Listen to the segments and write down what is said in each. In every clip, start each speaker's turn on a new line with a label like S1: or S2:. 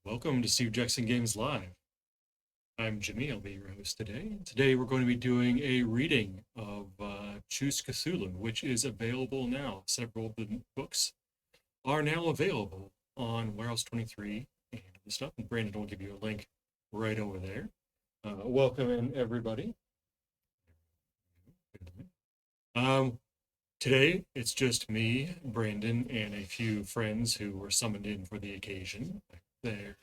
S1: Welcome to SJGames Live. I'm Jimmy, I'll be your host today. Today we're going to be doing a reading of Choose Cthulhu, which is available now. Several of the books are now available on Warehouse 23 and the stuff, and Brandon will give you a link right over there. Welcome in, everybody. Today it's just me, Brandon, and a few friends who were summoned in for the occasion. There.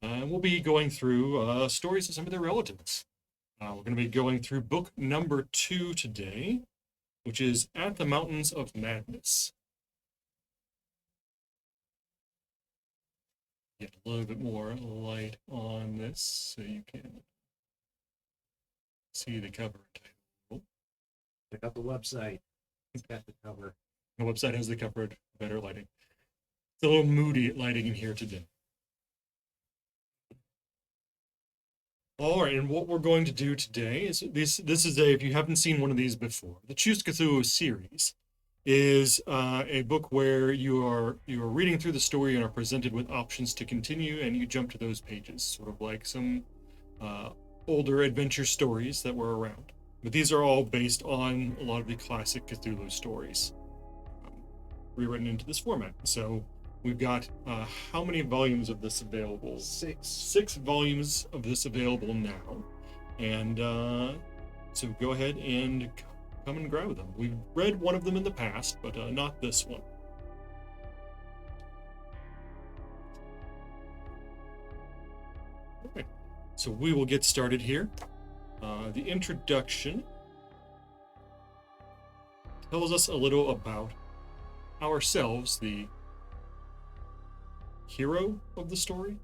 S1: We'll be going through stories of some of their relatives. We're going to be going through book number 2 today, which is At the Mountains of Madness. Get a little bit more light on this so you can see the cover title.
S2: Check out the website. It's got the cover.
S1: The website has the cover, better lighting. It's a little moody lighting in here today. All right, and what we're going to do today is this is if you haven't seen one of these before, the Choose Cthulhu series is a book where you are reading through the story and are presented with options to continue, and you jump to those pages, sort of like some older adventure stories that were around. But these are all based on a lot of the classic Cthulhu stories, rewritten into this format. So we've got how many volumes of this available?
S2: 6.
S1: 6 volumes of this available now. And so go ahead and come and grab them. We've read one of them in the past, but not this one. Okay, so we will get started here. The introduction tells us a little about ourselves, the hero of the story.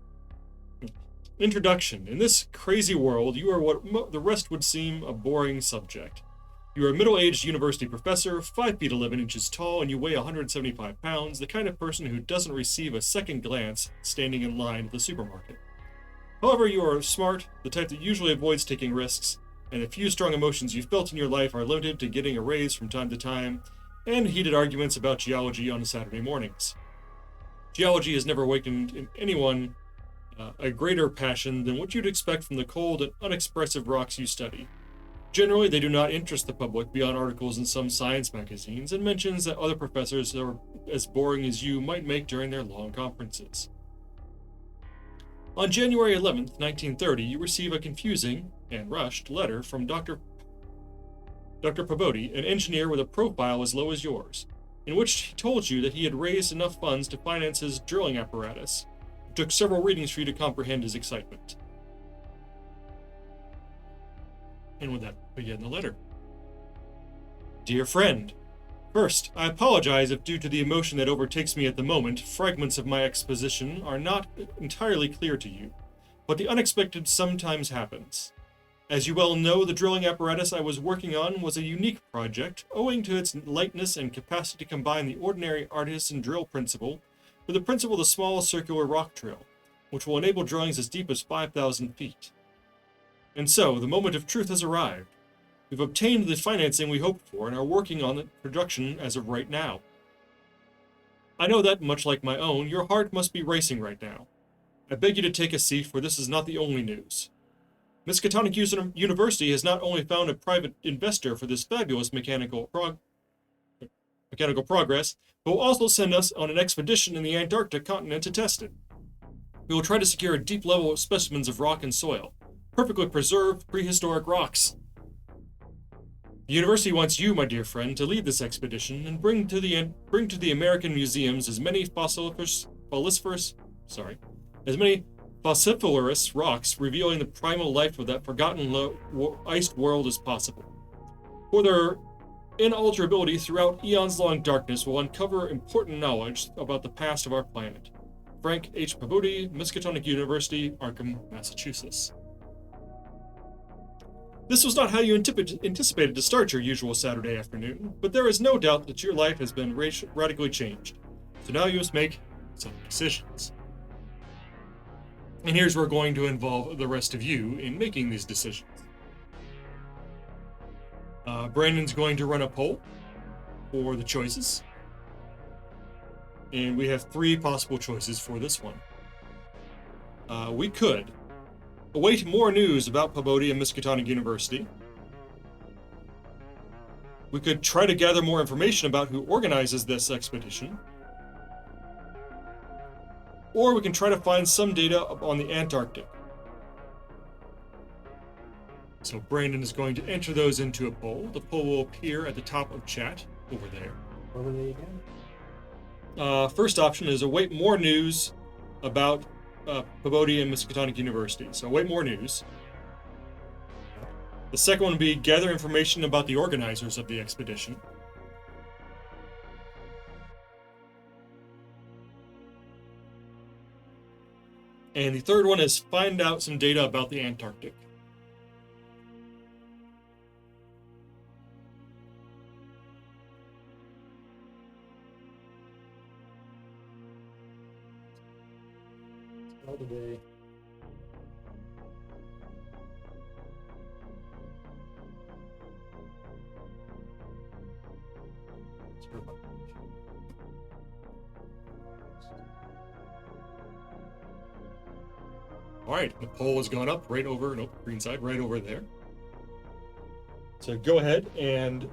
S1: Introduction. In this crazy world, you are what the rest would seem a boring subject. You are a middle-aged university professor, 5 feet 11 inches tall, and you weigh 175 pounds, the kind of person who doesn't receive a second glance standing in line at the supermarket. However, you are smart, the type that usually avoids taking risks, and the few strong emotions you've felt in your life are limited to getting a raise from time to time, and heated arguments about geology on Saturday mornings. Geology has never awakened in anyone a greater passion than what you'd expect from the cold and unexpressive rocks you study. Generally, they do not interest the public beyond articles in some science magazines and mentions that other professors are as boring as you might make during their long conferences. On January 11th, 1930, you receive a confusing and rushed letter from Dr. Pabodi, an engineer with a profile as low as yours, in which he told you that he had raised enough funds to finance his drilling apparatus. It took several readings for you to comprehend his excitement. And with that, begin the letter. Dear friend, first, I apologize if due to the emotion that overtakes me at the moment, fragments of my exposition are not entirely clear to you, but the unexpected sometimes happens. As you well know, the drilling apparatus I was working on was a unique project, owing to its lightness and capacity to combine the ordinary artisan drill principle with the principle of the small circular rock drill, which will enable drillings as deep as 5,000 feet. And so, the moment of truth has arrived. We've obtained the financing we hoped for and are working on the production as of right now. I know that, much like my own, your heart must be racing right now. I beg you to take a seat, for this is not the only news. Miskatonic University has not only found a private investor for this fabulous mechanical progress, but will also send us on an expedition in the Antarctic continent to test it. We will try to secure a deep level of specimens of rock and soil, perfectly preserved prehistoric rocks. The university wants you, my dear friend, to lead this expedition and bring to the American museums as many fossiliferous rocks revealing the primal life of that forgotten iced world as possible. For their inalterability throughout eons-long darkness will uncover important knowledge about the past of our planet. Frank H. Pabodi, Miskatonic University, Arkham, Massachusetts. This was not how you anticipated to start your usual Saturday afternoon, but there is no doubt that your life has been radically changed. So now you must make some decisions. And here's where we're going to involve the rest of you in making these decisions. Brandon's going to run a poll for the choices. And we have 3 possible choices for this one. We could await more news about Pabodi and Miskatonic University. We could try to gather more information about who organizes this expedition. Or we can try to find some data on the Antarctic. So Brandon is going to enter those into a poll. The poll will appear at the top of chat over there.
S2: What were they again?
S1: First option is await more news about Pabodi and Miskatonic University. So await more news. The second one would be gather information about the organizers of the expedition. And the third one is find out some data about the Antarctic.
S2: All today.
S1: All right, the poll has gone up right over, nope, green side, right over there. So go ahead and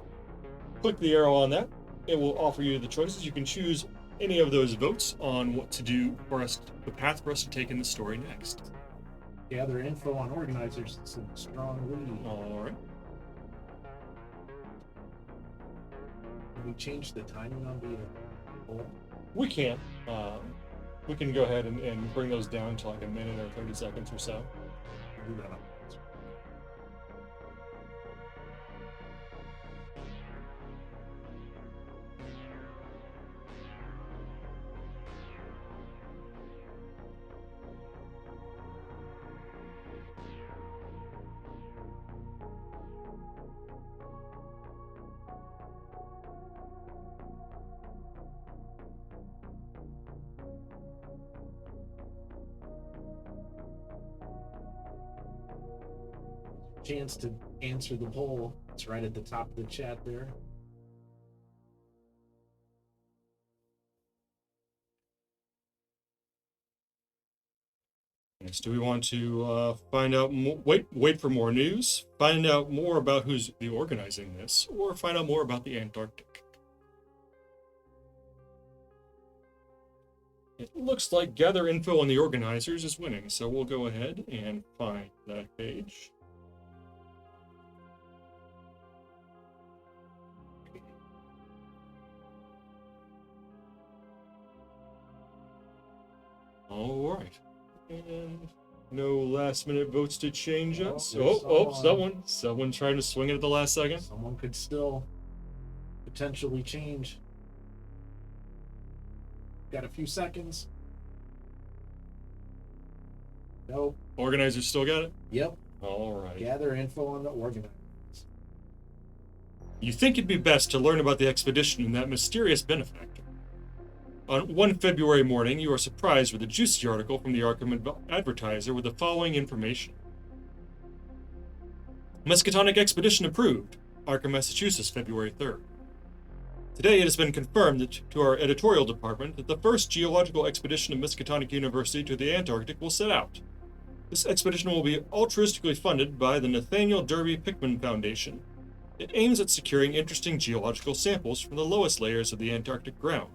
S1: click the arrow on that. It will offer you the choices. You can choose any of those votes on what to do for us, the path for us to take in the story next.
S2: Gather info on organizers. It's a strong lead.
S1: All right.
S2: Can we change the timing on the poll?
S1: We can. We can go ahead and bring those down to like a minute or 30 seconds or so.
S2: We'll do that. Chance to answer the poll. It's right at the top of the chat there.
S1: Yes, do we want to find out more, wait for more news, find out more about who's organizing this, or find out more about the Antarctic? It looks like gather info on the organizers is winning, so we'll go ahead and find that page. All right. And no last minute votes to change us. Someone trying to swing it at the last second.
S2: Someone could still potentially change. Got a few seconds. Nope.
S1: Organizers still got it?
S2: Yep.
S1: All right.
S2: Gather info on the organizers.
S1: You think it'd be best to learn about the expedition and that mysterious benefactor. On one February morning, you are surprised with a juicy article from the Arkham Advertiser with the following information. Miskatonic Expedition approved, Arkham, Massachusetts, February 3rd. Today it has been confirmed to our editorial department that the first geological expedition of Miskatonic University to the Antarctic will set out. This expedition will be altruistically funded by the Nathaniel Derby Pickman Foundation. It aims at securing interesting geological samples from the lowest layers of the Antarctic ground,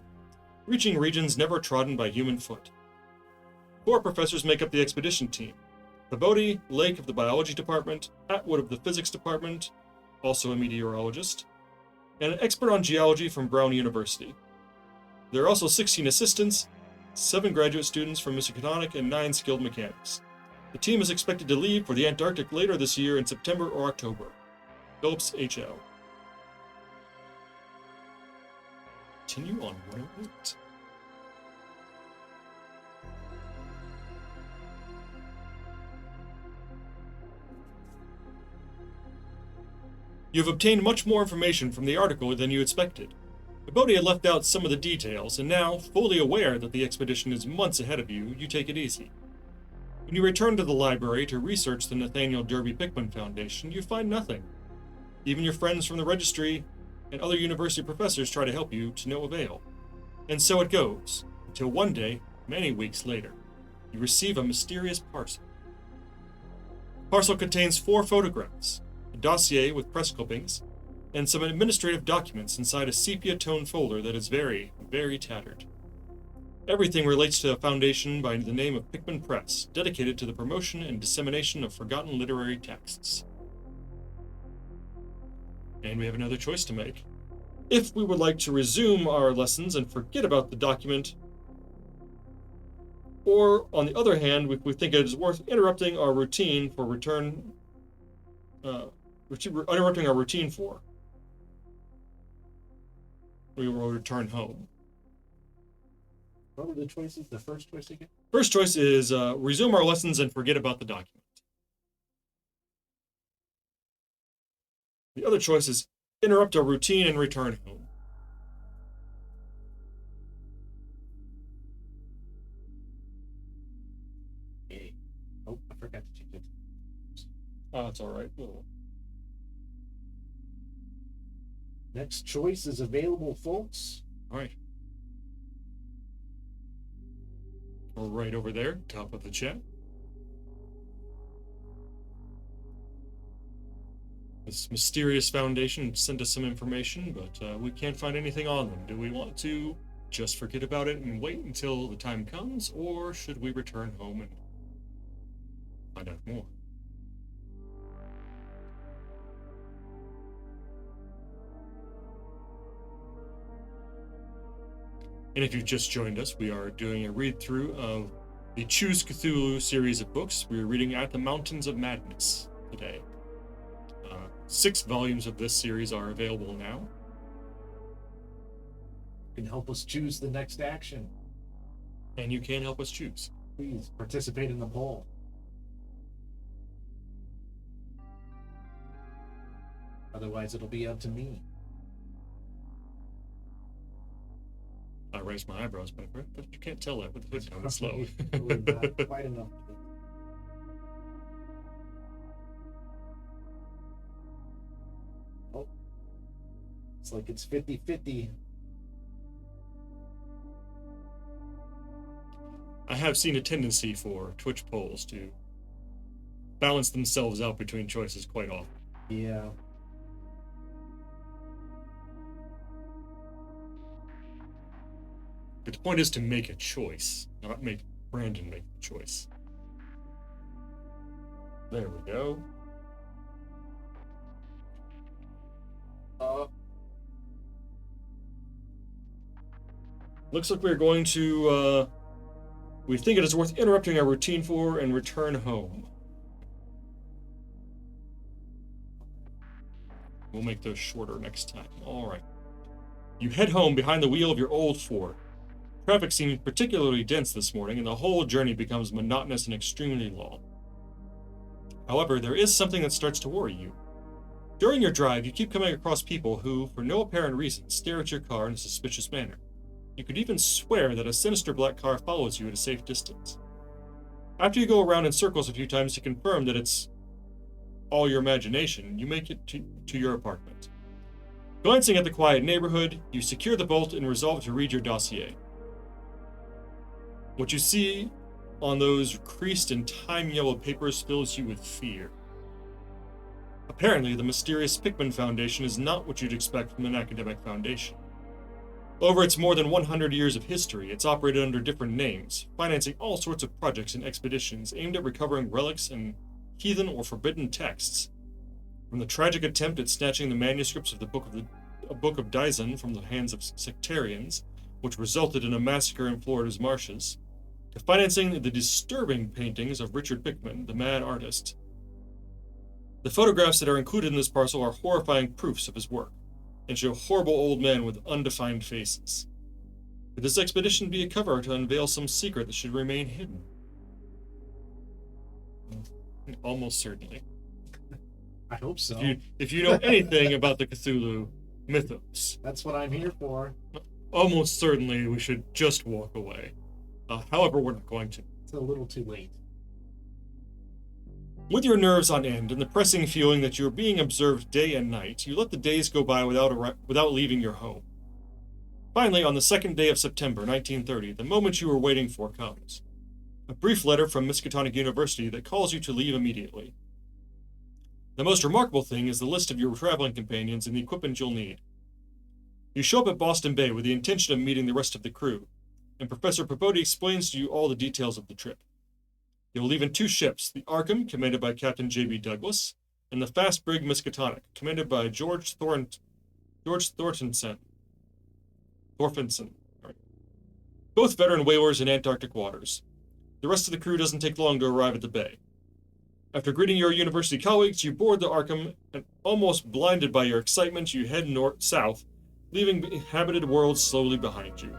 S1: reaching regions never trodden by human foot. 4 professors make up the expedition team. Pabodi Lake of the biology department, Atwood of the physics department, also a meteorologist, and an expert on geology from Brown University. There are also 16 assistants, 7 graduate students from Miskatonic, and 9 skilled mechanics. The team is expected to leave for the Antarctic later this year in September or October. Phillips, H.L. Continue on 108. You have obtained much more information from the article than you expected. Pabodi had left out some of the details, and now, fully aware that the expedition is months ahead of you, you take it easy. When you return to the library to research the Nathaniel Derby Pickman Foundation, you find nothing. Even your friends from the registry and other university professors try to help you to no avail. And so it goes, until one day, many weeks later. you receive a mysterious parcel. The parcel contains 4 photographs, a dossier with press clippings, and some administrative documents inside a sepia-toned folder that is very, very tattered. Everything relates to a foundation by the name of Pickman Press, dedicated to the promotion and dissemination of forgotten literary texts. And we have another choice to make. If we would like to resume our lessons and forget about the document, or, on the other hand, if we think it is worth interrupting our routine for we will return home.
S2: What were the choices? The first choice again?
S1: First choice is resume our lessons and forget about the document. The other choice is interrupt our routine and return home.
S2: Okay. Oh, I forgot to change it.
S1: Oh, that's all right. Oh.
S2: Next choice is available, folks.
S1: All right. We're right over there, top of the chat. This mysterious foundation sent us some information, but we can't find anything on them. Do we want to just forget about it and wait until the time comes, or should we return home and find out more? And if you've just joined us, we are doing a read-through of the Choose Cthulhu series of books. We're reading At the Mountains of Madness today. 6 volumes of this series are available now.
S2: You can help us choose the next action.
S1: And you can help us choose.
S2: Please participate in the poll. Otherwise, it'll be up to me.
S1: I raised my eyebrows, but you can't tell that with the hood down. It's slow.
S2: Not quite enough. Oh, it's like it's 50-50.
S1: I have seen a tendency for Twitch polls to balance themselves out between choices quite often.
S2: Yeah.
S1: But the point is to make a choice, not make Brandon make the choice. There we go. Looks like we're going to, we think it is worth interrupting our routine for and return home. We'll make those shorter next time. All right. You head home behind the wheel of your old Ford. Traffic seemed particularly dense this morning, and the whole journey becomes monotonous and extremely long. However, there is something that starts to worry you. During your drive, you keep coming across people who, for no apparent reason, stare at your car in a suspicious manner. You could even swear that a sinister black car follows you at a safe distance. After you go around in circles a few times to confirm that it's all your imagination, you make it to your apartment. Glancing at the quiet neighborhood, you secure the bolt and resolve to read your dossier. What you see on those creased and time-yellowed papers fills you with fear. Apparently, the mysterious Pickman Foundation is not what you'd expect from an academic foundation. Over its more than 100 years of history, it's operated under different names, financing all sorts of projects and expeditions aimed at recovering relics and heathen or forbidden texts. From the tragic attempt at snatching the manuscripts of the Book of Dyson from the hands of sectarians, which resulted in a massacre in Florida's marshes, to financing the disturbing paintings of Richard Pickman, the mad artist. The photographs that are included in this parcel are horrifying proofs of his work, and show horrible old men with undefined faces. Could this expedition be a cover to unveil some secret that should remain hidden? Almost certainly.
S2: I hope so.
S1: If you know anything about the Cthulhu mythos,
S2: that's what I'm here for.
S1: Almost certainly we should just walk away. However, we're not going to.
S2: It's a little too late.
S1: With your nerves on end and the pressing feeling that you're being observed day and night, you let the days go by without leaving your home. Finally, on the 2nd day of September, 1930, the moment you were waiting for comes. a brief letter from Miskatonic University that calls you to leave immediately. The most remarkable thing is the list of your traveling companions and the equipment you'll need. You show up at Boston Bay with the intention of meeting the rest of the crew, and Professor Papodi explains to you all the details of the trip. You'll leave in 2 ships, the Arkham, commanded by Captain J.B. Douglas, and the fast brig Miskatonic, commanded by George Thorfinson. Both veteran whalers in Antarctic waters. The rest of the crew doesn't take long to arrive at the bay. After greeting your university colleagues, you board the Arkham, and almost blinded by your excitement, you head south, leaving inhabited worlds slowly behind you.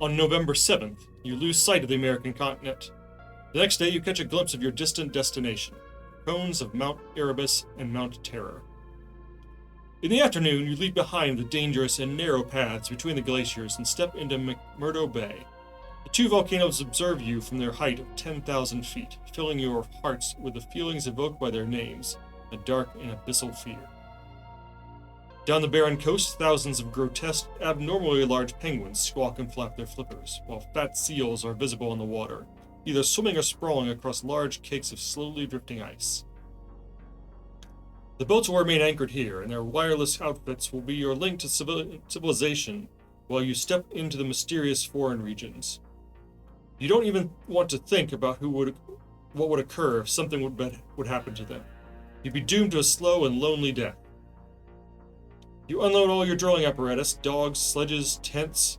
S1: On November 7th, you lose sight of the American continent. The next day, you catch a glimpse of your distant destination, cones of Mount Erebus and Mount Terror. In the afternoon, you leave behind the dangerous and narrow paths between the glaciers and step into McMurdo Bay. The 2 volcanoes observe you from their height of 10,000 feet, filling your hearts with the feelings evoked by their names, a dark and abyssal fear. Down the barren coast, thousands of grotesque, abnormally large penguins squawk and flap their flippers, while fat seals are visible in the water, either swimming or sprawling across large cakes of slowly drifting ice. The boats will remain anchored here, and their wireless outfits will be your link to civilization while you step into the mysterious foreign regions. You don't even want to think about what would occur if something would happen to them. You'd be doomed to a slow and lonely death. You unload all your drilling apparatus, dogs, sledges, tents,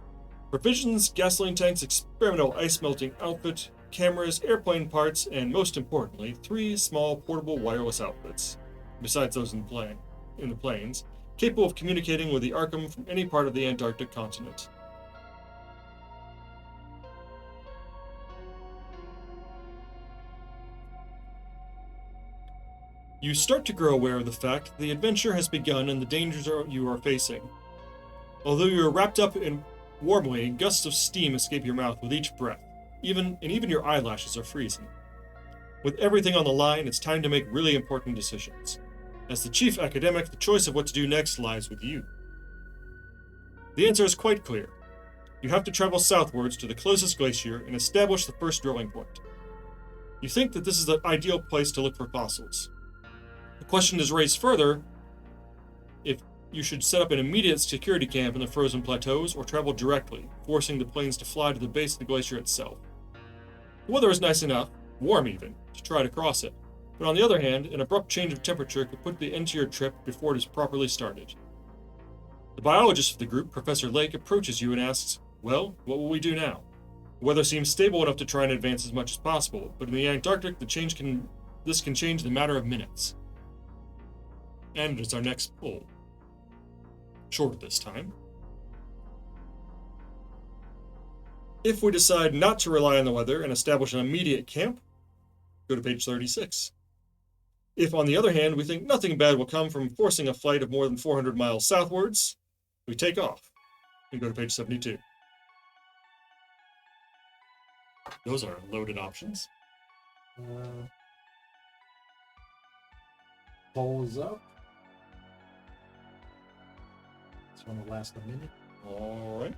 S1: provisions, gasoline tanks, experimental ice-melting outfit, cameras, airplane parts, and most importantly, 3 small portable wireless outfits, besides those in the planes, capable of communicating with the Arkham from any part of the Antarctic continent. You start to grow aware of the fact that the adventure has begun and the dangers you are facing. Although you are wrapped up in warmly, gusts of steam escape your mouth with each breath, even your eyelashes are freezing. With everything on the line, it's time to make really important decisions. As the chief academic, the choice of what to do next lies with you. The answer is quite clear. You have to travel southwards to the closest glacier and establish the first drilling point. You think that this is the ideal place to look for fossils. The question is raised further if you should set up an immediate security camp in the frozen plateaus or travel directly, forcing the planes to fly to the base of the glacier itself. The weather is nice enough, warm even, to try to cross it, but on the other hand, an abrupt change of temperature could put the end to your trip before it is properly started. The biologist of the group, Professor Lake, approaches you and asks, "Well, what will we do now? The weather seems stable enough to try and advance as much as possible, but in the Antarctic, this can change in a matter of minutes." And it's our next poll. Shorter this time. If we decide not to rely on the weather and establish an immediate camp, go to page 36. If, on the other hand, we think nothing bad will come from forcing a flight of more than 400 miles southwards, we take off and go to page 72. Those are loaded options.
S2: Poll is up. This one will last a minute.
S1: All right.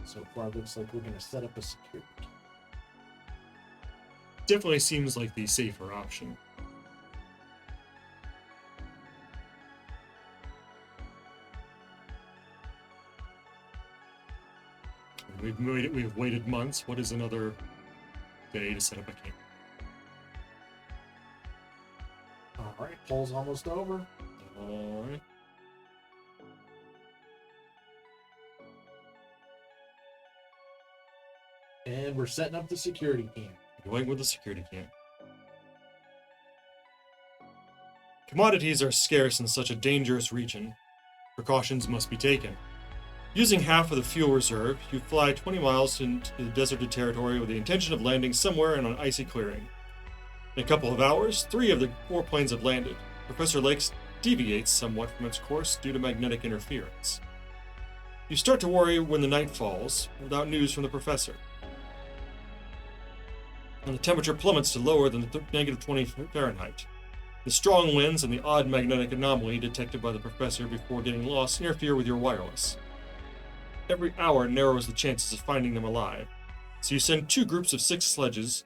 S2: So far, it looks like we're going to set up a security.
S1: Definitely seems like the safer option. We've waited months. What is another day to set up a camp?
S2: All right, poll's almost over.
S1: All right.
S2: And we're setting up the security camp.
S1: Going with the security camp. Commodities are scarce in such a dangerous region. Precautions must be taken. Using half of the fuel reserve, you fly 20 miles into the deserted territory with the intention of landing somewhere in an icy clearing. In a couple of hours, 3 of the 4 planes have landed. Professor Lake deviates somewhat from its course due to magnetic interference. You start to worry when the night falls, without news from the professor. And the temperature plummets to lower than negative 20 Fahrenheit. The strong winds and the odd magnetic anomaly detected by the professor before getting lost interfere with your wireless. Every hour narrows the chances of finding them alive, so you send 2 groups of 6 sledges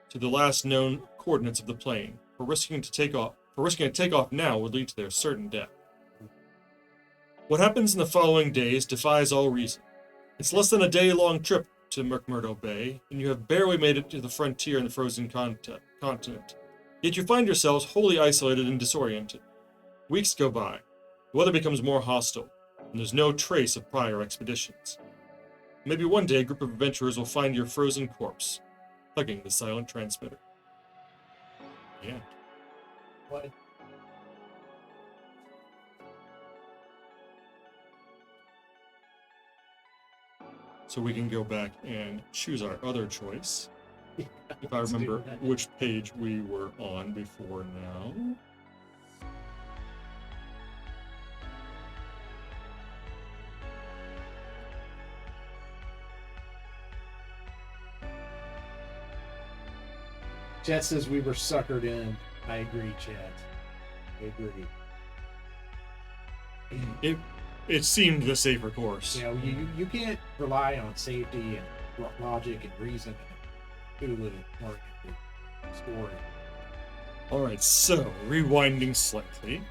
S1: to the last known coordinates of the plane, for risking a takeoff now would lead to their certain death. What happens in the following days defies all reason. It's less than a day-long trip to McMurdo Bay, and you have barely made it to the frontier in the frozen continent. Yet you find yourselves wholly isolated and disoriented. Weeks go by. The weather becomes more hostile, and there's no trace of prior expeditions. Maybe one day a group of adventurers will find your frozen corpse, hugging the silent transmitter. Yeah.
S2: What?
S1: So we can go back and choose our other choice. If I
S2: Let's do
S1: remember
S2: that.
S1: which page we were on before now.
S2: Chat says we were suckered in. I agree, Chat. I agree.
S1: It seemed the safer course.
S2: You know, you can't rely on safety and logic and reason and Cthulhu oriented story.
S1: Alright, so, rewinding slightly.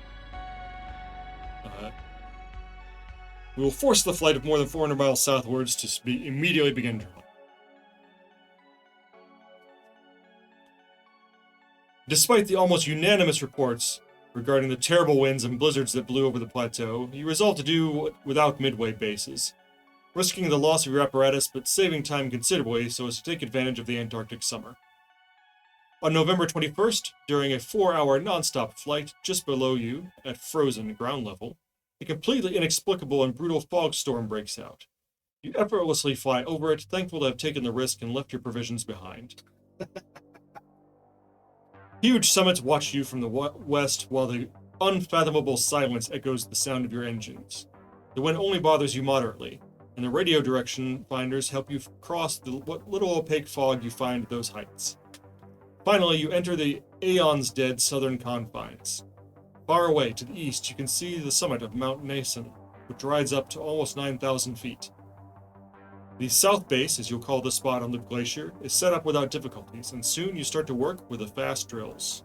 S1: We will force the flight of more than 400 miles southwards to immediately begin drilling. Despite the almost unanimous reports regarding the terrible winds and blizzards that blew over the plateau, you resolve to do without midway bases, risking the loss of your apparatus but saving time considerably so as to take advantage of the Antarctic summer. On November 21st, during a 4-hour non-stop flight just below you, at frozen ground level, a completely inexplicable and brutal fog storm breaks out. You effortlessly fly over it, thankful to have taken the risk and left your provisions behind. Huge summits watch you from the west while the unfathomable silence echoes the sound of your engines. The wind only bothers you moderately, and the radio direction finders help you cross the little opaque fog you find at those heights. Finally, you enter the aeons dead southern confines. Far away to the east, you can see the summit of Mount Nason, which rides up to almost 9,000 feet. The south base, as you'll call the spot on the glacier, is set up without difficulties, and soon you start to work with the fast drills.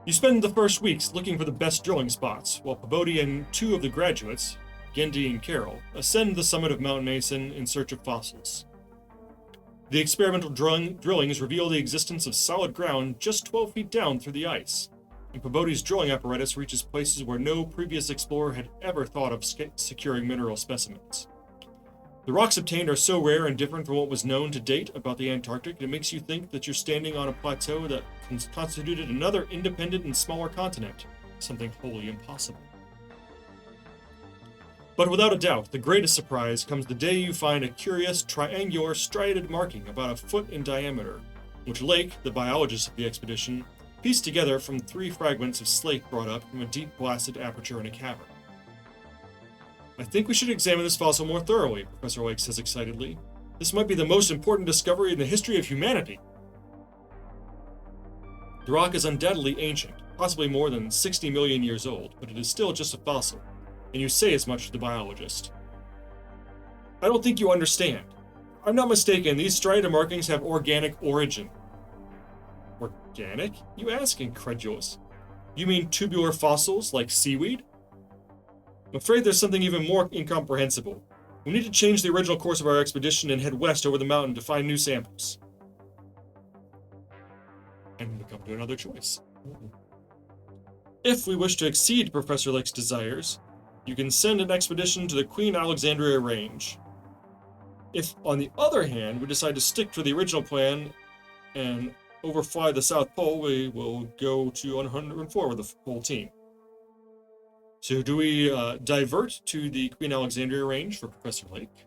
S1: You spend the first weeks looking for the best drilling spots, while Pabodi and 2 of the graduates, Gendy and Carroll, ascend the summit of Mount Nason in search of fossils. The experimental drillings reveal the existence of solid ground just 12 feet down through the ice, and Pabodi's drilling apparatus reaches places where no previous explorer had ever thought of securing mineral specimens. The rocks obtained are so rare and different from what was known to date about the Antarctic, it makes you think that you're standing on a plateau that constituted another independent and smaller continent, something wholly impossible. But without a doubt, the greatest surprise comes the day you find a curious, triangular, striated marking about a foot in diameter, which Lake, the biologist of the expedition, pieced together from 3 fragments of slate brought up from a deep blasted aperture in a cavern. I think we should examine this fossil more thoroughly, Professor Lake says excitedly. This might be the most important discovery in the history of humanity. The rock is undoubtedly ancient, possibly more than 60 million years old, but it is still just a fossil, and you say as much to the biologist. I don't think you understand. If I'm not mistaken, these striated markings have organic origin. Organic? You ask, incredulous. You mean tubular fossils like seaweed? I'm afraid there's something even more incomprehensible. We need to change the original course of our expedition and head west over the mountain to find new samples. And we come to another choice. If we wish to exceed Professor Lake's desires, you can send an expedition to the Queen Alexandria Range. If, on the other hand, we decide to stick to the original plan and overfly the South Pole, we will go to 104 with the whole team. So do we divert to the Queen Alexandria range for Professor Lake?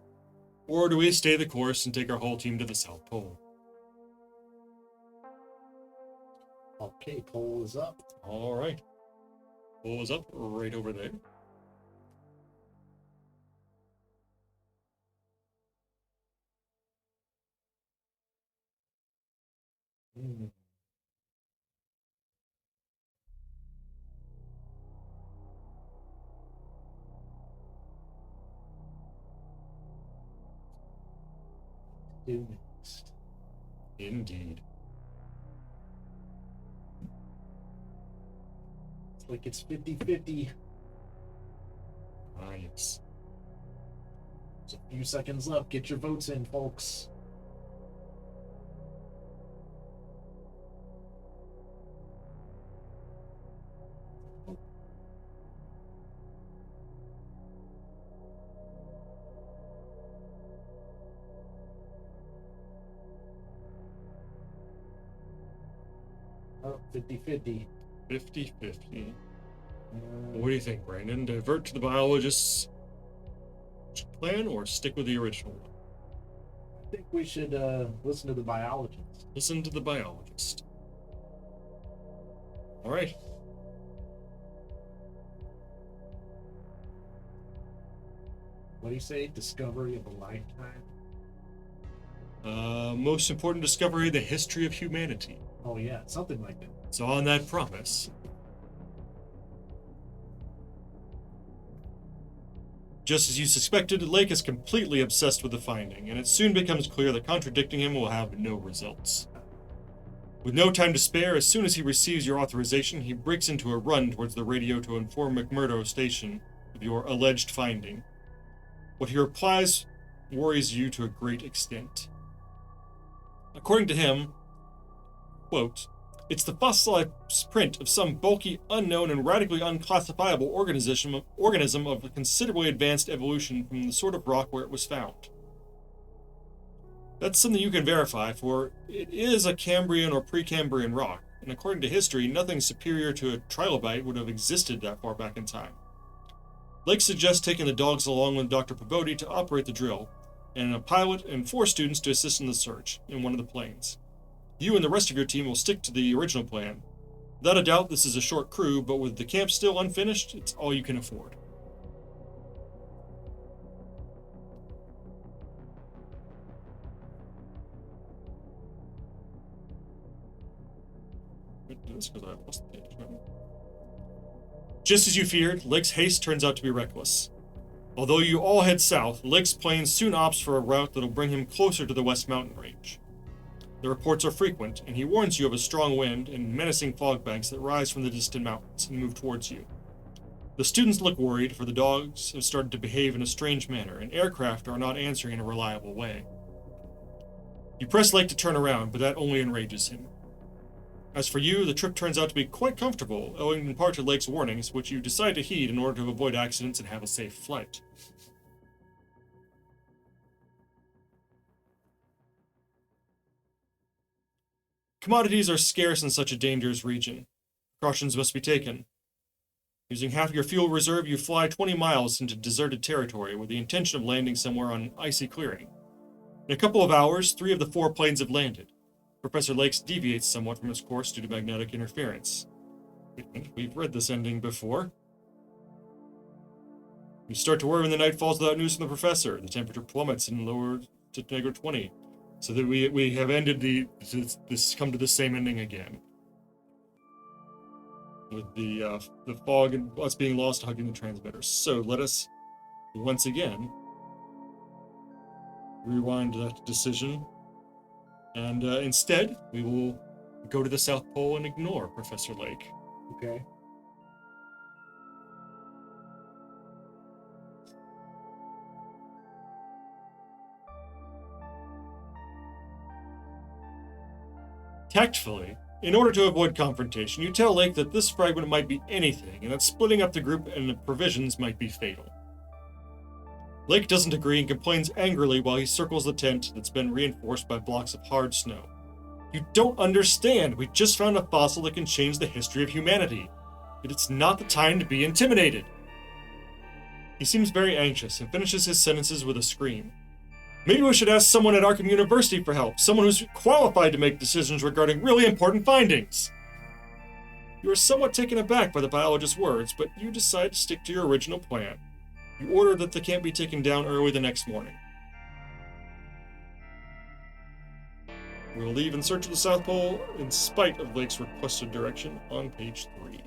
S1: Or do we stay the course and take our whole team to the South Pole?
S2: Okay, pole is up.
S1: All right. Pole is up right over there. Hmm.
S2: Do next.
S1: Indeed.
S2: It's like it's 50-50.
S1: Ah, yes.
S2: There's a few seconds left. Get your votes in, folks. Oh, 50-50.
S1: 50-50. What do you think, Brandon? Divert to the biologist's plan or stick with the original one?
S2: I think we should listen to the biologist.
S1: Listen to the biologist. All right.
S2: What do you say? Discovery of a lifetime?
S1: Most important discovery, the history of humanity.
S2: Oh, yeah, something like that.
S1: So on that promise. Just as you suspected, Lake is completely obsessed with the finding, and it soon becomes clear that contradicting him will have no results. With no time to spare, as soon as he receives your authorization, he breaks into a run towards the radio to inform McMurdo Station of your alleged finding. What he replies worries you to a great extent. According to him, quote, "It's the fossilized print of some bulky, unknown, and radically unclassifiable organism of a considerably advanced evolution from the sort of rock where it was found. That's something you can verify, for it is a Cambrian or Precambrian rock, and according to history, nothing superior to a trilobite would have existed that far back in time. Lake suggests taking the dogs along with Dr. Pabodi to operate the drill, and a pilot and 4 students to assist in the search in one of the planes. You and the rest of your team will stick to the original plan. Without a doubt, this is a short crew, but with the camp still unfinished, it's all you can afford." Just as you feared, Lake's haste turns out to be reckless. Although you all head south, Lake's plane soon opts for a route that'll bring him closer to the West Mountain Range. The reports are frequent, and he warns you of a strong wind and menacing fog banks that rise from the distant mountains and move towards you. The students look worried, for the dogs have started to behave in a strange manner, and aircraft are not answering in a reliable way. You press Lake to turn around, but that only enrages him. As for you, the trip turns out to be quite comfortable, owing in part to Lake's warnings, which you decide to heed in order to avoid accidents and have a safe flight. Commodities are scarce in such a dangerous region. Precautions must be taken. Using half your fuel reserve, you fly 20 miles into deserted territory with the intention of landing somewhere on an icy clearing. In a couple of hours, 3 of the 4 planes have landed. Professor Lakes deviates somewhat from his course due to magnetic interference. We've read this ending before. You start to worry when the night falls without news from the professor. The temperature plummets and lowers to -20. So that we have ended this come to the same ending again. With the fog and us being lost hugging the transmitters. So let us once again rewind that decision. And instead, we will go to the South Pole and ignore Professor Lake.
S2: Okay.
S1: Tactfully, in order to avoid confrontation, you tell Lake that this fragment might be anything, and that splitting up the group and the provisions might be fatal. Lake doesn't agree and complains angrily while he circles the tent that's been reinforced by blocks of hard snow. "You don't understand. We just found a fossil that can change the history of humanity. But it's not the time to be intimidated. He seems very anxious and finishes his sentences with a scream. Maybe we should ask someone at Arkham University for help, someone who's qualified to make decisions regarding really important findings. You are somewhat taken aback by the biologist's words, but you decide to stick to your original plan. You order that the camp be taken down early the next morning. We will leave in search of the South Pole in spite of Lake's requested direction on page 3.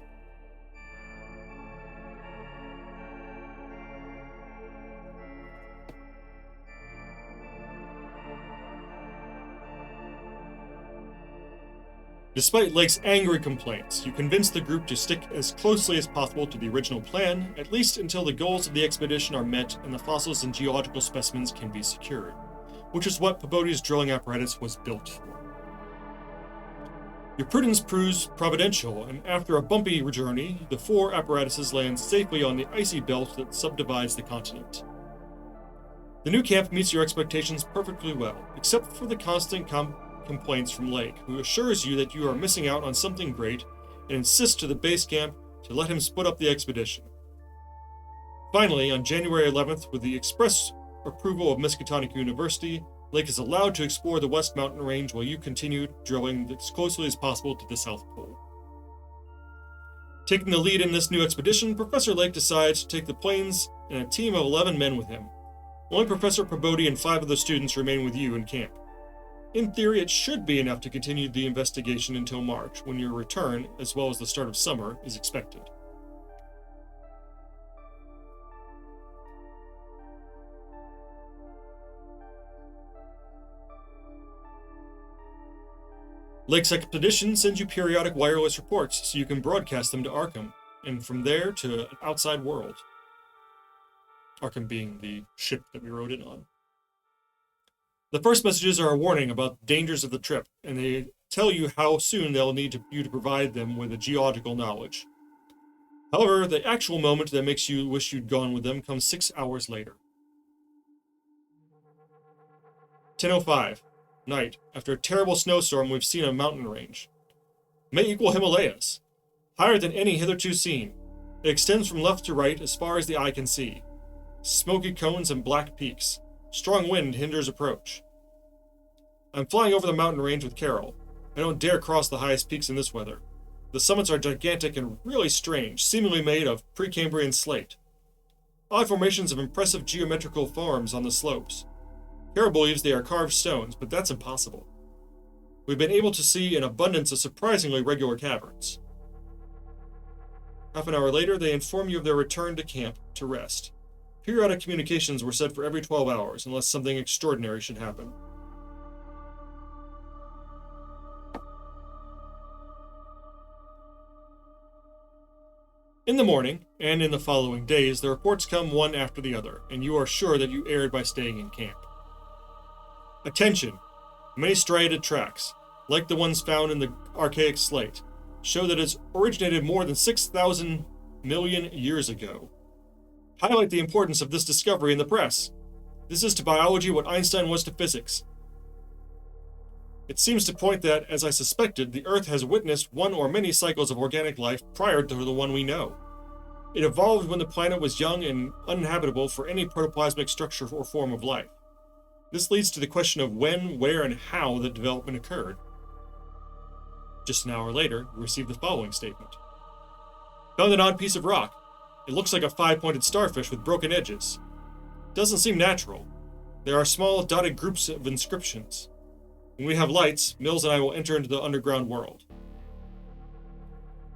S1: Despite Lake's angry complaints, you convince the group to stick as closely as possible to the original plan, at least until the goals of the expedition are met and the fossils and geological specimens can be secured, which is what Peabody's drilling apparatus was built for. Your prudence proves providential, and after a bumpy journey, the 4 apparatuses land safely on the icy belt that subdivides the continent. The new camp meets your expectations perfectly well, except for the constant complaints from Lake, who assures you that you are missing out on something great and insists to the base camp to let him split up the expedition. Finally, on January 11th, with the express approval of Miskatonic University, Lake is allowed to explore the West Mountain Range while you continue drilling as closely as possible to the South Pole. Taking the lead in this new expedition, Professor Lake decides to take the planes and a team of 11 men with him. Only Professor Peabody and 5 of the students remain with you in camp. In theory, it should be enough to continue the investigation until March, when your return, as well as the start of summer, is expected. Lake's expedition sends you periodic wireless reports so you can broadcast them to Arkham, and from there to an outside world. Arkham being the ship that we rode in on. The first messages are a warning about the dangers of the trip, and they tell you how soon they'll need you to provide them with a geological knowledge. However, the actual moment that makes you wish you'd gone with them comes 6 hours later. 10:05. Night. After a terrible snowstorm, we've seen a mountain range. May equal Himalayas. Higher than any hitherto seen. It extends from left to right as far as the eye can see. Smoky cones and black peaks. Strong wind hinders approach. I'm flying over the mountain range with Carol. I don't dare cross the highest peaks in this weather. The summits are gigantic and really strange, seemingly made of Precambrian slate. Odd formations of impressive geometrical forms on the slopes. Carol believes they are carved stones, but that's impossible. We've been able to see an abundance of surprisingly regular caverns. Half an hour later, they inform you of their return to camp to rest. Periodic communications were set for every 12 hours, unless something extraordinary should happen. In the morning, and in the following days, the reports come one after the other, and you are sure that you erred by staying in camp. Attention! Many striated tracks, like the ones found in the archaic slate, show that it's originated more than 6,000 million years ago. Highlight the importance of this discovery in the press. This is to biology what Einstein was to physics. It seems to point that, as I suspected, the Earth has witnessed one or many cycles of organic life prior to the one we know. It evolved when the planet was young and uninhabitable for any protoplasmic structure or form of life. This leads to the question of when, where, and how the development occurred. Just an hour later, we received the following statement. Found an odd piece of rock. It looks like a 5-pointed starfish with broken edges. Doesn't seem natural. There are small dotted groups of inscriptions. When we have lights, Mills and I will enter into the underground world.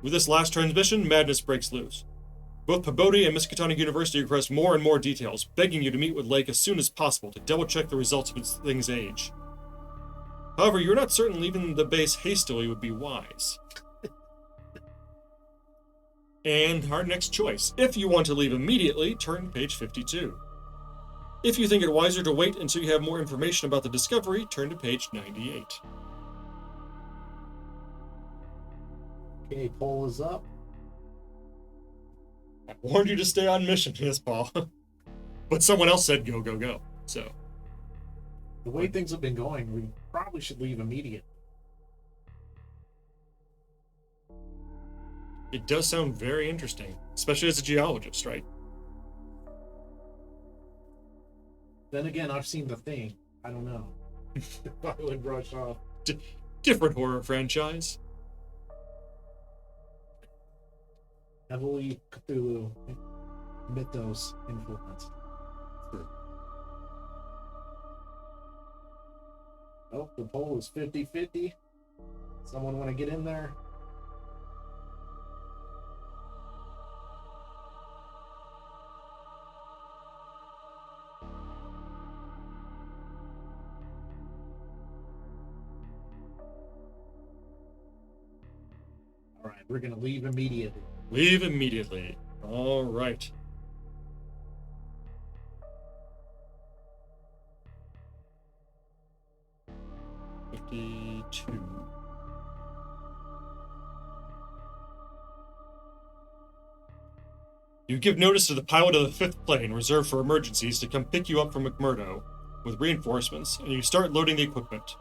S1: With this last transmission, madness breaks loose. Both Peabody and Miskatonic University request more and more details, begging you to meet with Lake as soon as possible to double-check the results of this thing's age. However, you're not certain leaving the base hastily would be wise. And our next choice. If you want to leave immediately, turn to page 52. If you think it wiser to wait until you have more information about the discovery, turn to page 98.
S2: Okay, poll is up.
S1: I warned you to stay on mission, yes, Paul. But someone else said go, go, go. So,
S2: The way things have been going, we probably should leave immediately.
S1: it does sound very interesting, especially as a geologist, right?
S2: Then again, I've seen The Thing. I don't know. I would brush off.
S1: Different horror franchise.
S2: Heavily Cthulhu mythos influenced. Oh, the poll is 50-50. Someone want to get in there? All right, we're going to leave immediately.
S1: Leave immediately. All right. $52. You give notice to the pilot of the fifth plane reserved for emergencies to come pick you up from McMurdo with reinforcements, and you start loading the equipment.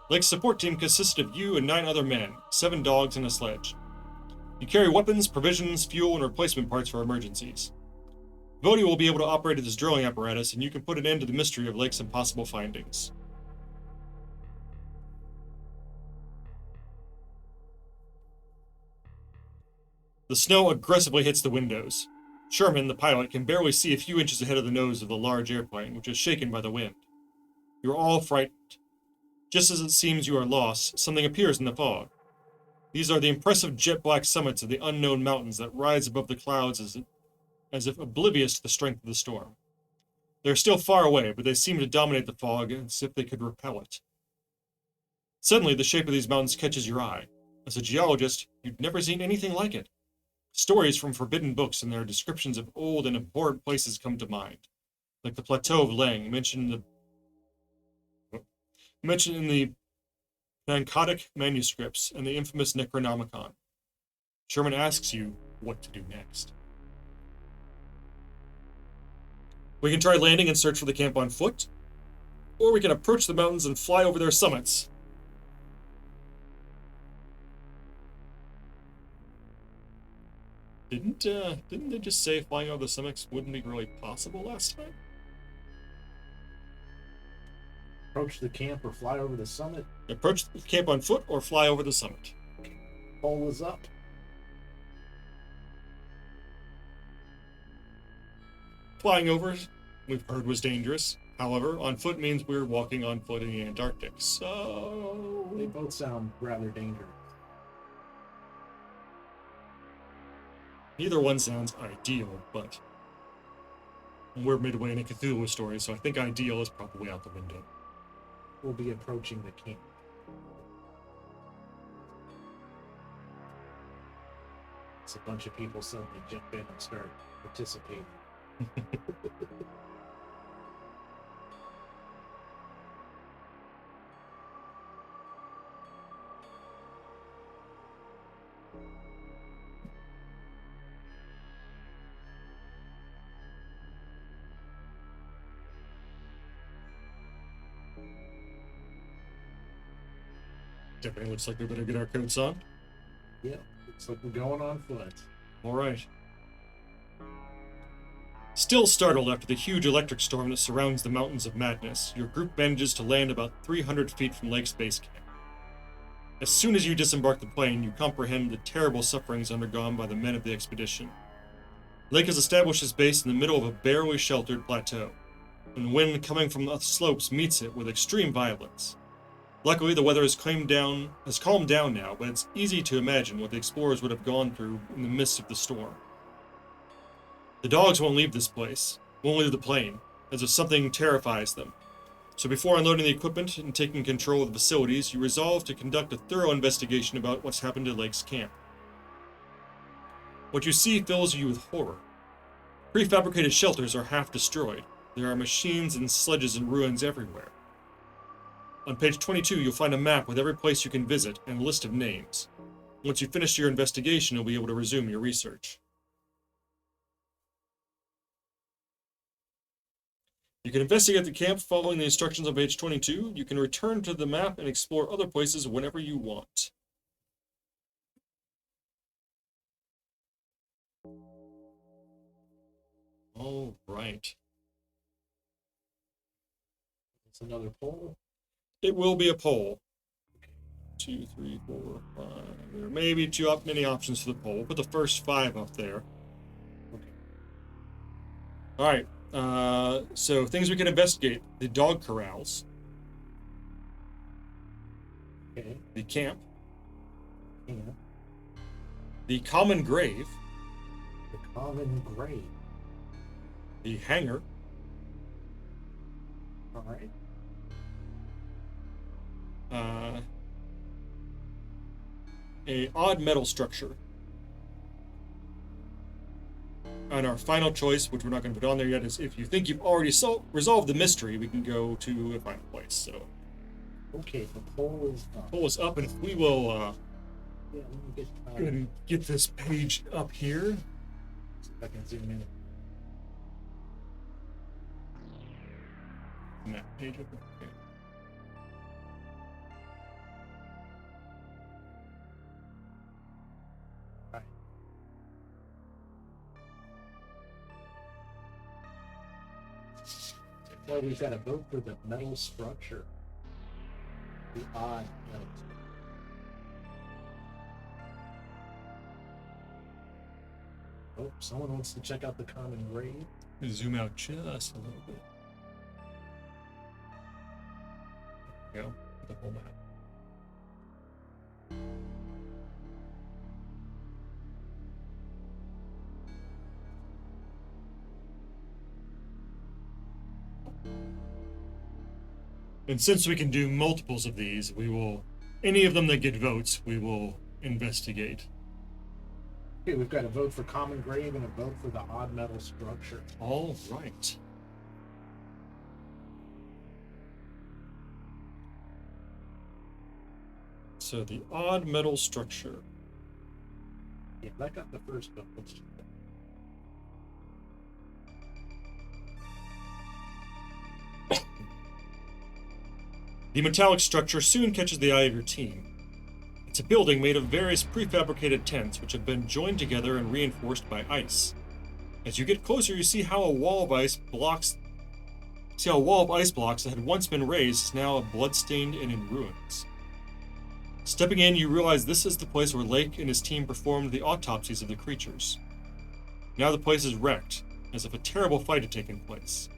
S1: Lake's support team consisted of you and 9 other men, 7 dogs, and a sledge. You carry weapons, provisions, fuel, and replacement parts for emergencies. Vody will be able to operate this drilling apparatus, and you can put an end to the mystery of Lake's impossible findings. The snow aggressively hits the windows. Sherman, the pilot, can barely see a few inches ahead of the nose of the large airplane, which is shaken by the wind. You are all frightened. Just as it seems you are lost, something appears in the fog. These are the impressive jet-black summits of the unknown mountains that rise above the clouds as if oblivious to the strength of the storm. They are still far away, but they seem to dominate the fog as if they could repel it. Suddenly, the shape of these mountains catches your eye. As a geologist, you've never seen anything like it. Stories from forbidden books and their descriptions of old and abhorrent places come to mind, like the Plateau of Leng mentioned in the Pancodic manuscripts and the infamous Necronomicon. Sherman asks you what to do next. We can try landing and search for the camp on foot, or we can approach the mountains and fly over their summits. Didn't they just say flying over the summits wouldn't be really possible last time?
S2: Approach the camp or fly over the summit.
S1: Approach the camp on foot or fly over the summit.
S2: Poll is up.
S1: Flying over, we've heard, was dangerous. However, on foot means we're walking on foot in the Antarctic, so...
S2: They both sound rather dangerous.
S1: Neither one sounds ideal, but we're midway in a Cthulhu story, so I think ideal is probably out the window.
S2: We'll be approaching the camp. It's a bunch of people suddenly jump in and start participating.
S1: Definitely looks like we better get our coats on.
S2: Yeah, looks like we're going on foot.
S1: All right. Still startled after the huge electric storm that surrounds the Mountains of Madness, your group manages to land about 300 feet from Lake's base camp. As soon as you disembark the plane, you comprehend the terrible sufferings undergone by the men of the expedition. Lake has established his base in the middle of a barely sheltered plateau, and wind coming from the slopes meets it with extreme violence. Luckily, the weather has calmed down now, but it's easy to imagine what the explorers would have gone through in the midst of the storm. The dogs won't leave this place, won't leave the plane, as if something terrifies them. So before unloading the equipment and taking control of the facilities, you resolve to conduct a thorough investigation about what's happened to Lake's camp. What you see fills you with horror. Prefabricated shelters are half destroyed. There are machines and sledges and ruins everywhere. On page 22, you'll find a map with every place you can visit and a list of names. Once you finish your investigation, you'll be able to resume your research. You can investigate the camp following the instructions on page 22. You can return to the map and explore other places whenever you want. All right.
S2: It's another poll.
S1: It will be a poll. 2, 3, 4, 5. There may be many options for the poll. Put the first 5 up there.
S2: Okay.
S1: All right. So things we can investigate: the dog corrals,
S2: Okay.
S1: the camp,
S2: Yeah.
S1: the common grave,
S2: The common grave.
S1: the hangar,
S2: All right.
S1: a odd metal structure, and our final choice, which we're not going to put on there yet, is if you think you've already resolved the mystery, we can go to a final place. So
S2: Okay, the poll is up.
S1: pull us up, and if we will
S2: Yeah, let me get.
S1: go ahead and get this page up here.
S2: See if I can zoom in.
S1: And that page up there. Okay.
S2: Right. Well, we've got a vote for the metal structure. The odd metal structure. Oh, someone wants to check out the common grave.
S1: Zoom out just a little bit. There we go. The whole map. And since we can do multiples of these, we will, any of them that get votes, we will investigate.
S2: Okay, we've got a vote for common grave and a vote for the odd metal structure.
S1: All right. So the odd metal structure.
S2: Yeah, that got the first vote. Let's check that.
S1: The metallic structure soon catches the eye of your team. It's a building made of various prefabricated tents which have been joined together and reinforced by ice. As you get closer, you see how a wall of ice blocks that had once been raised is now bloodstained and in ruins. Stepping in, you realize this is the place where Lake and his team performed the autopsies of the creatures. Now the place is wrecked, as if a terrible fight had taken place.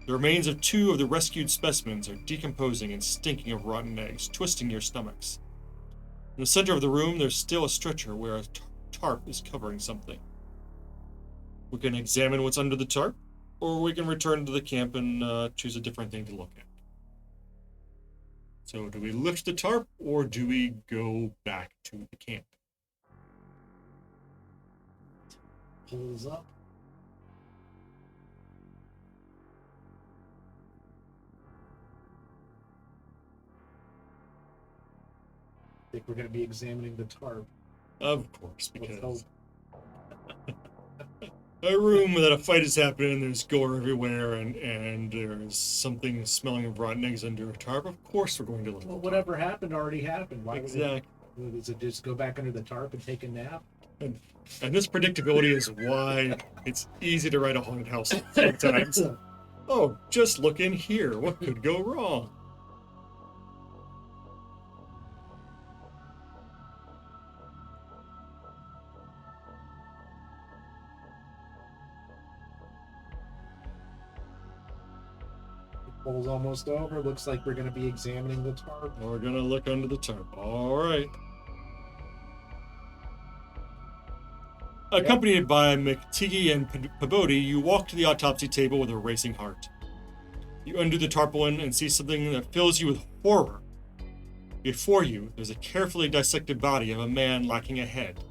S1: The remains of 2 of the rescued specimens are decomposing and stinking of rotten eggs, twisting your stomachs. In the center of the room, there's still a stretcher where a tarp is covering something. We can examine what's under the tarp, or we can return to the camp and choose a different thing to look at. So do we lift the tarp, or do we go back to the camp?
S2: Pulls up. I think we're going to be examining the tarp.
S1: Of course,
S2: Let's
S1: because
S2: hope.
S1: a room that a fight has happened and there's gore everywhere and there's something smelling of rotten eggs under a tarp. Of course we're going to look.
S2: Well, whatever happened already happened. Why
S1: Exactly.
S2: Does it just go back under the tarp and take a nap?
S1: And this predictability is why it's easy to write a haunted house sometimes. Oh, just look in here. What could go wrong?
S2: Poll's almost over. Looks like we're going to be examining the tarp.
S1: We're gonna look under the tarp. All right. Accompanied by McTeague and Pabodi, you walk to the autopsy table with a racing heart. You undo the tarpaulin and see something that fills you with horror. Before you, there's a carefully dissected body of a man lacking a head.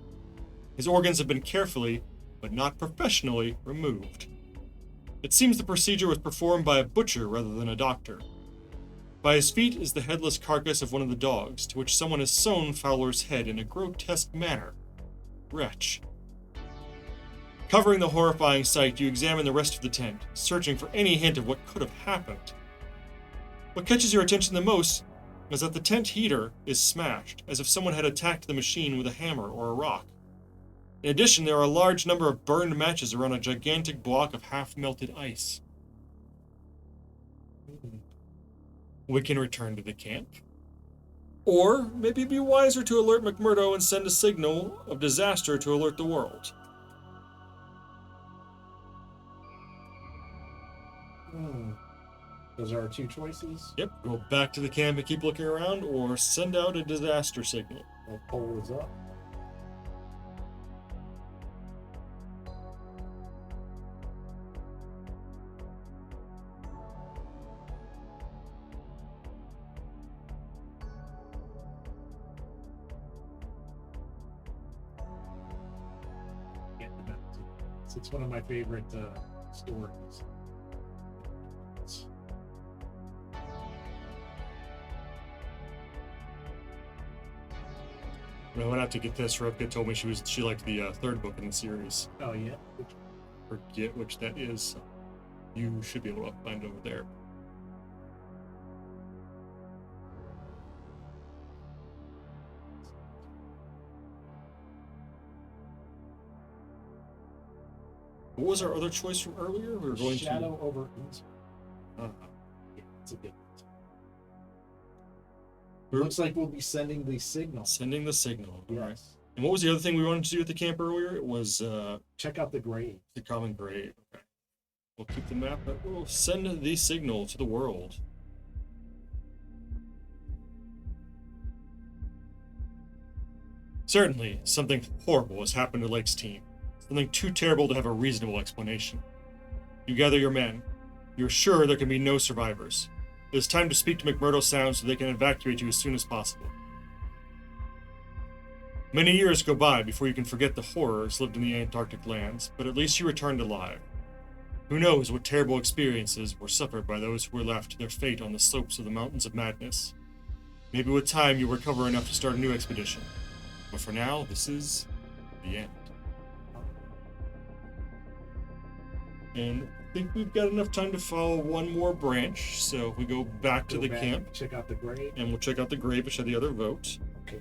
S1: His organs have been carefully, but not professionally, removed. It seems the procedure was performed by a butcher rather than a doctor. By his feet is the headless carcass of one of the dogs, to which someone has sewn Fowler's head in a grotesque manner. Wretch. Covering the horrifying sight, you examine the rest of the tent, searching for any hint of what could have happened. What catches your attention the most is that the tent heater is smashed, as if someone had attacked the machine with a hammer or a rock. In addition, there are a large number of burned matches around a gigantic block of half-melted ice. we can return to the camp. Or maybe it'd be wiser to alert McMurdo and send a signal of disaster to alert the world.
S2: Those are our two choices.
S1: Yep, go back to the camp and keep looking around, or send out a disaster signal.
S2: The poll is up. It's one of my favorite stories.
S1: I went out to get this. Rebecca told me she liked the third book in the series.
S2: Oh yeah.
S1: Forget which that is. You should be able to find it over there. What was our other choice from earlier? We were going
S2: Shadow over Innsmouth.
S1: Yeah,
S2: it's a good one. Looks like we'll be sending the signal.
S1: Sending the signal.
S2: Yes.
S1: Right. And what was the other thing we wanted to do at the camp earlier? It was
S2: check out the grave.
S1: The common grave. Okay. We'll keep the map, but we'll send the signal to the world. Certainly, something horrible has happened to Lake's team. Something too terrible to have a reasonable explanation. You gather your men. You're sure there can be no survivors. It is time to speak to McMurdo Sound so they can evacuate you as soon as possible. Many years go by before you can forget the horrors lived in the Antarctic lands, but at least you returned alive. Who knows what terrible experiences were suffered by those who were left to their fate on the slopes of the Mountains of Madness. Maybe with time you'll recover enough to start a new expedition. But for now, this is the end. And I think we've got enough time to follow one more branch, so we go back to the camp.
S2: Check out the grave.
S1: And we'll check out the grave, which had the other vote.
S2: Okay.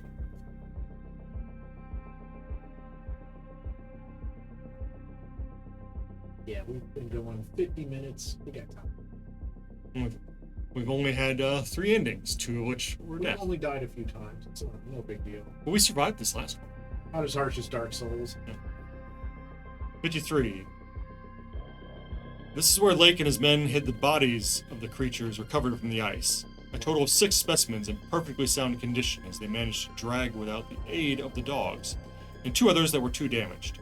S2: Yeah, we've been going 50 minutes. We got time.
S1: We've only had 3 endings, 2 of which were death.
S2: We've only died a few times. It's no big deal.
S1: But we survived this last one.
S2: Not as harsh as Dark Souls.
S1: Yeah. 53. This is where Lake and his men hid the bodies of the creatures recovered from the ice. A total of 6 specimens in perfectly sound condition as they managed to drag without the aid of the dogs, and 2 others that were too damaged.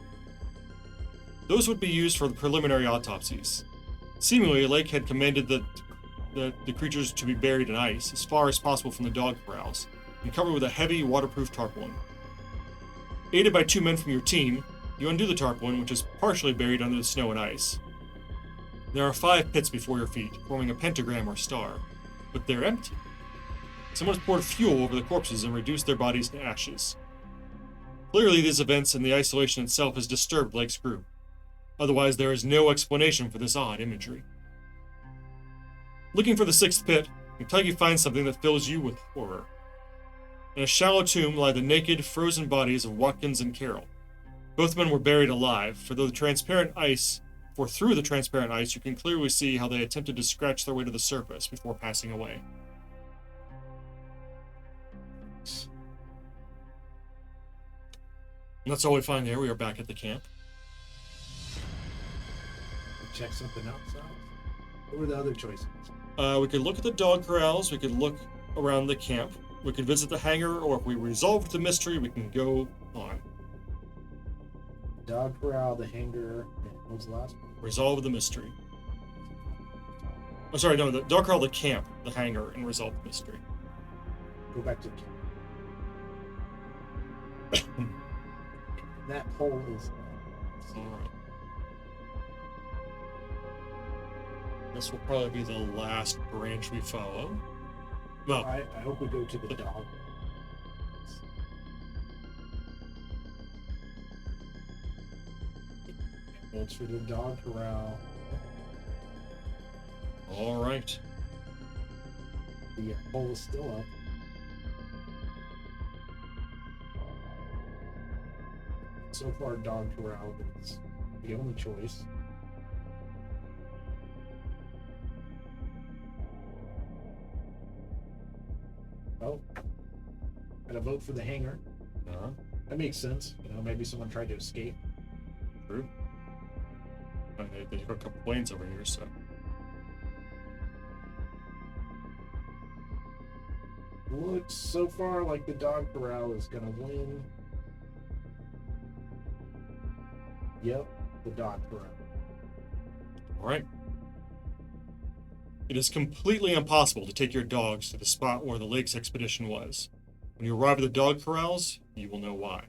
S1: Those would be used for the preliminary autopsies. Seemingly, Lake had commanded the creatures to be buried in ice as far as possible from the dog corrals, and covered with a heavy, waterproof tarpaulin. Aided by 2 men from your team, you undo the tarpaulin, which is partially buried under the snow and ice. There are 5 pits before your feet, forming a pentagram or star, but they're empty. Someone has poured fuel over the corpses and reduced their bodies to ashes. Clearly, these events and the isolation itself has disturbed Lake's group. Otherwise, there is no explanation for this odd imagery. Looking for the 6th pit, Kentucky finds something that fills you with horror. In a shallow tomb lie the naked, frozen bodies of Watkins and Carroll. Both men were buried alive, for through the transparent ice you can clearly see how they attempted to scratch their way to the surface before passing away. And that's all we find there. We are back at the camp.
S2: Check something else out. What were the other choices?
S1: We could look at the dog corrals. We could look around the camp. We could visit the hangar, or if we resolved the mystery, we can go on.
S2: Dog corral, the hangar. What was the last one?
S1: Resolve the mystery. Oh, sorry, no, the dog corral, the camp, the hangar, and resolve the mystery.
S2: Go back to the camp. That poll is...
S1: Alright. This will probably be the last branch we follow. Well,
S2: I hope we go to the dog. Votes for the dog corral.
S1: Alright.
S2: The poll is still up. So far, dog corral is the only choice. Well, gotta vote for the hangar.
S1: Uh-huh.
S2: That makes sense. You know, maybe someone tried to escape.
S1: True. And they got a couple planes over here, so.
S2: Looks so far like the dog corral is gonna win. Yep, the dog corral.
S1: All right. It is completely impossible to take your dogs to the spot where the lakes expedition was. When you arrive at the dog corrals, you will know why.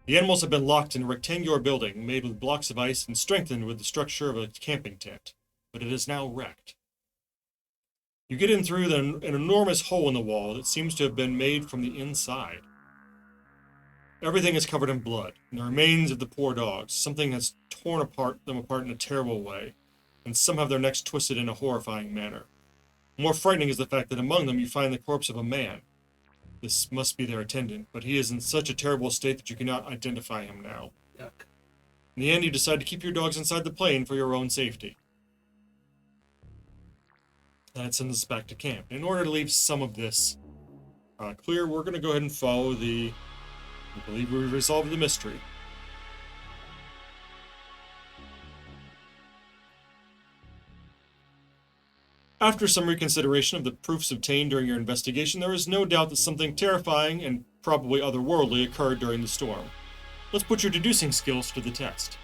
S1: The animals have been locked in a rectangular building made with blocks of ice and strengthened with the structure of a camping tent, but it is now wrecked. You get in through an enormous hole in the wall that seems to have been made from the inside. Everything is covered in blood, and the remains of the poor dogs. Something has torn them apart in a terrible way, and some have their necks twisted in a horrifying manner. More frightening is the fact that among them you find the corpse of a man. This must be their attendant, but he is in such a terrible state that you cannot identify him now.
S2: Yuck.
S1: In the end, you decide to keep your dogs inside the plane for your own safety. That sends us back to camp. In order to leave some of this clear, we're going to go ahead and follow I believe we've resolved the mystery. After some reconsideration of the proofs obtained during your investigation, there is no doubt that something terrifying and probably otherworldly occurred during the storm. Let's put your deducing skills to the test.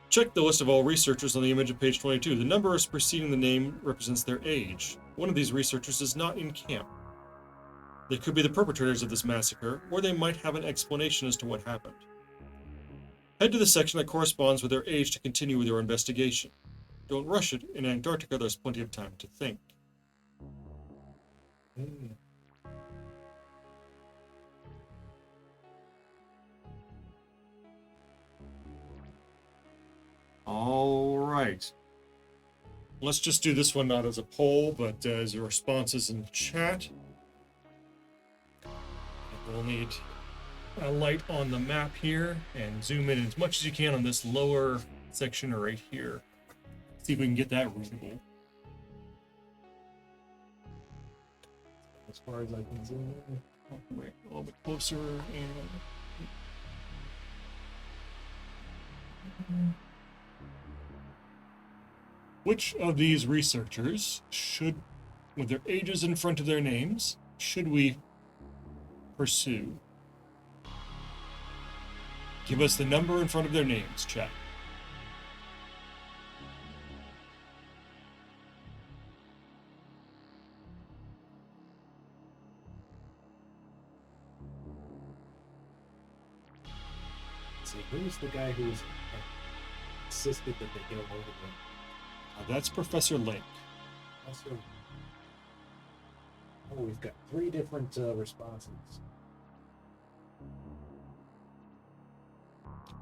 S1: Check the list of all researchers on the image of page 22. The number preceding the name represents their age. One of these researchers is not in camp. They could be the perpetrators of this massacre, or they might have an explanation as to what happened. Head to the section that corresponds with their age to continue with your investigation. Don't rush it. In Antarctica, there's plenty of time to think. All right. Let's just do this one not as a poll, but as your responses in chat. We'll need a light on the map here and zoom in as much as you can on this lower section right here. See if we can get that readable.
S2: As far as I can zoom in.
S1: Wait, a little bit closer and which of these researchers should, with their ages in front of their names, should we pursue? Give us the number in front of their names, chat.
S2: Let's see, who's the guy who's insisted that they go over them?
S1: That's Professor Lake.
S2: Also, oh, we've got 3 different responses.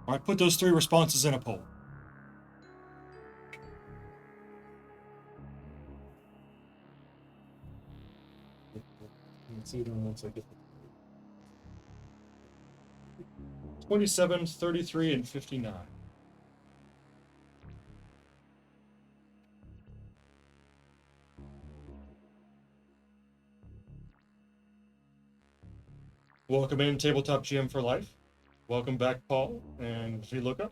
S1: All right, put those 3 responses in a poll.
S2: You can see them once I get the
S1: 27, 33, and 59. Welcome in, Tabletop GM for Life. Welcome back, Paul and VLookup.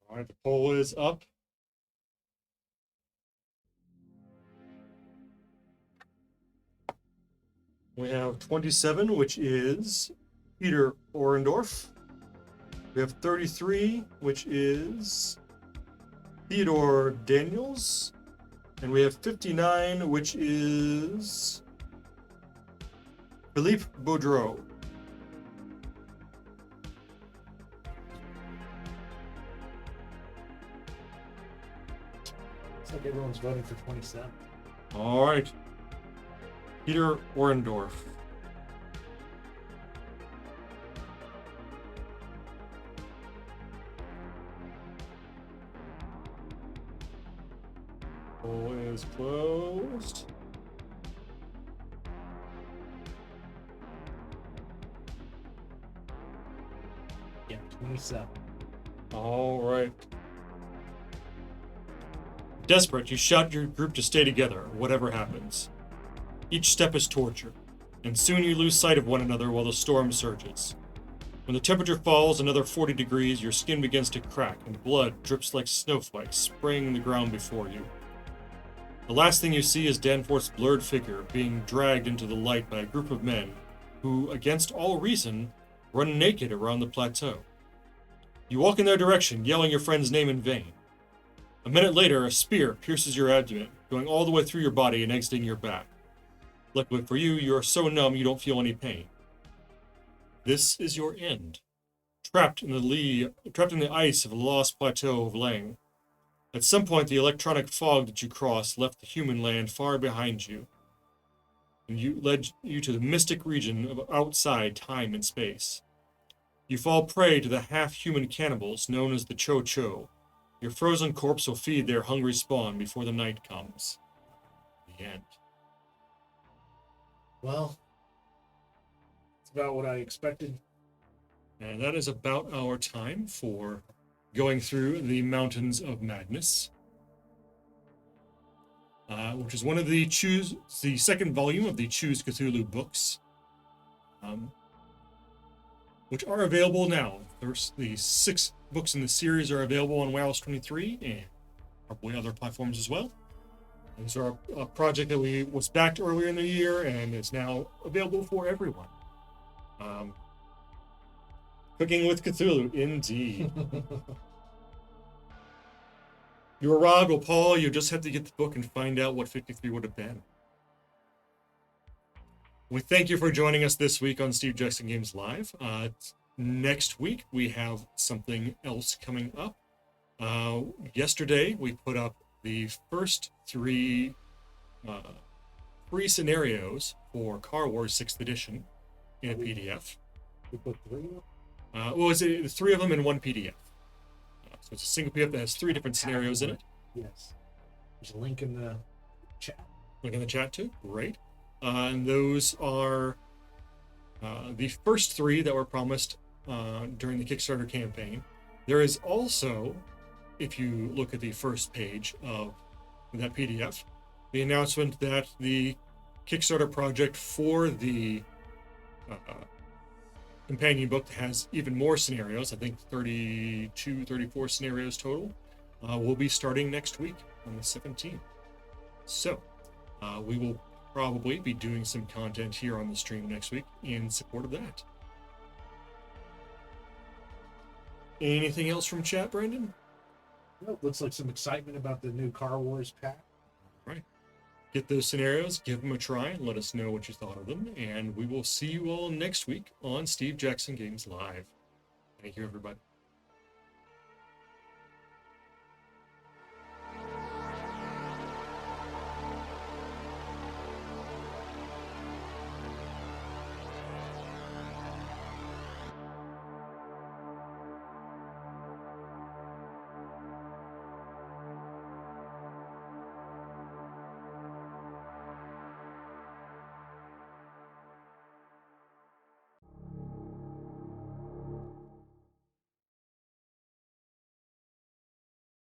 S1: All right, the poll is up. We have 27, which is Peter Orendorff. We have 33, which is Theodore Daniels. And we have 59, which is Philippe Boudreau.
S2: Looks like everyone's voting for 27.
S1: All right. Peter Orendorff. Poll is closed.
S2: Yeah, 27.
S1: All right. Desperate, you shout your group to stay together, whatever happens. Each step is torture, and soon you lose sight of one another while the storm surges. When the temperature falls another 40 degrees, your skin begins to crack, and blood drips like snowflakes, spraying the ground before you. The last thing you see is Danforth's blurred figure being dragged into the light by a group of men who, against all reason, run naked around the plateau. You walk in their direction, yelling your friend's name in vain. A minute later, a spear pierces your abdomen, going all the way through your body and exiting your back. Luckily for you, you are so numb you don't feel any pain. This is your end. Trapped in the ice of the lost plateau of Lang. At some point, the electronic fog that you crossed left the human land far behind you, and led you to the mystic region of outside time and space. You fall prey to the half-human cannibals known as the Cho-Cho. Your frozen corpse will feed their hungry spawn before the night comes. The end.
S2: Well, it's about what I expected.
S1: And that is about our time for going through the Mountains of Madness, which is one of the second volume of the Choose Cthulhu books, which are available now. There's the 6 books in the series are available on WoW's 23 and probably other platforms as well. These are a project that was backed earlier in the year and is now available for everyone. Cooking with Cthulhu, indeed. You were Rob or Paul, you just have to get the book and find out what 53 would have been. We thank you for joining us this week on SJGames Live. Next week, we have something else coming up. Yesterday, we put up the first 3 free scenarios for Car Wars 6th Edition in a PDF.
S2: We put 3 up?
S1: Well, it's 3 of them in one PDF. So it's a single PDF that has 3 different scenarios in it.
S2: Yes. There's a link in the chat.
S1: Link in the chat too. Great. And those are the first 3 that were promised during the Kickstarter campaign. There is also, if you look at the first page of that PDF, the announcement that the Kickstarter project for the companion book has even more scenarios, I think 32, 34 scenarios total, will be starting next week on the 17th. So, we will probably be doing some content here on the stream next week in support of that. Anything else from chat, Brandon?
S2: Well, looks like some excitement about the new Car Wars pack.
S1: Right. Get those scenarios, give them a try, and let us know what you thought of them. And we will see you all next week on SJGames Live. Thank you, everybody.